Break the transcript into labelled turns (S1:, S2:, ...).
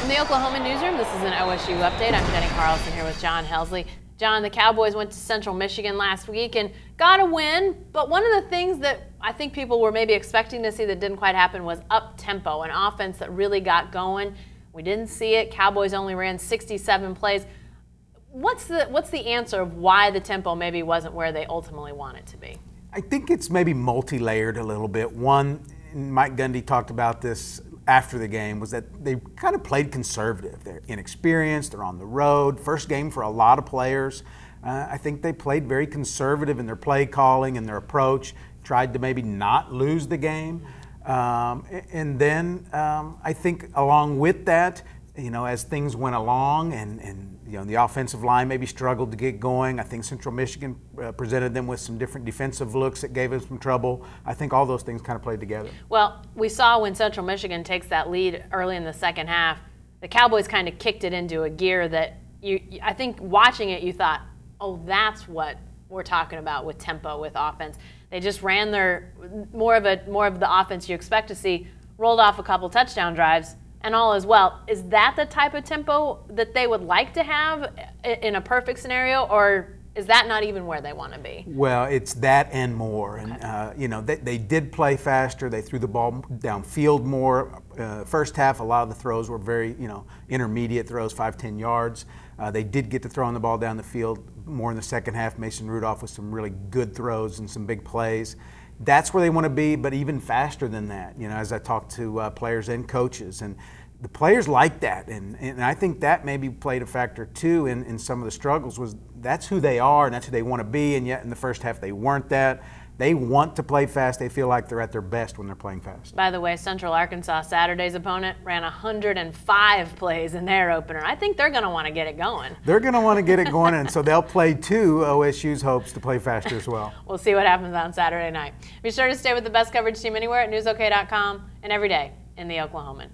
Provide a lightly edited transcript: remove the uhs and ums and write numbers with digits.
S1: From the Oklahoma newsroom, this is an OSU update. I'm Jenny Carlson here with John Helsley. John, the Cowboys went to Central Michigan last week and got a win, but one of the things that I think people were maybe expecting to see that didn't quite happen was up-tempo, an offense that really got going. We didn't see it. Cowboys only ran 67 plays. What's the answer of why the tempo maybe wasn't where they ultimately want it to be?
S2: I think it's maybe multi-layered a little bit. One, Mike Gundy talked about this after the game, was that they kind of played conservative. They're inexperienced, they're on the road, first game for a lot of players. I think they played very conservative in their play calling and their approach, tried to maybe not lose the game. And then I think along with that, you know, as things went along and you know, the offensive line maybe struggled to get going. I think Central Michigan presented them with some different defensive looks that gave them some trouble. I think all those things kind of played together. Well,
S1: we saw when Central Michigan takes that lead early in the second half, the Cowboys kind of kicked it into a gear that I think watching it you thought, oh, that's what we're talking about with tempo, with offense. They just ran their more of the offense you expect to see, rolled off a couple touchdown drives, and all as well. Is that the type of tempo that they would like to have in a perfect scenario, or is that not even where they want to be?
S2: Well, it's that and more. Okay. And you know, they did play faster. They threw the ball downfield more. First half, a lot of the throws were very, you know, intermediate throws, 5-10 yards. They did get to throwing the ball down the field more in the second half. Mason Rudolph with some really good throws and some big plays. That's where they want to be, but even faster than that, you know, as I talk to players and coaches. And the players like that, and I think that maybe played a factor too in some of the struggles. Was that's who they are and that's who they want to be, and yet in the first half they weren't that. They want to play fast. They feel like they're at their best when they're playing fast.
S1: By the way, Central Arkansas, Saturday's opponent, ran 105 plays in their opener. I think they're going to want to get it going.
S2: They're going to want to get it going, and so they'll play to OSU's hopes to play faster as well.
S1: We'll see what happens on Saturday night. Be sure to stay with the best coverage team anywhere at newsok.com and every day in the Oklahoman.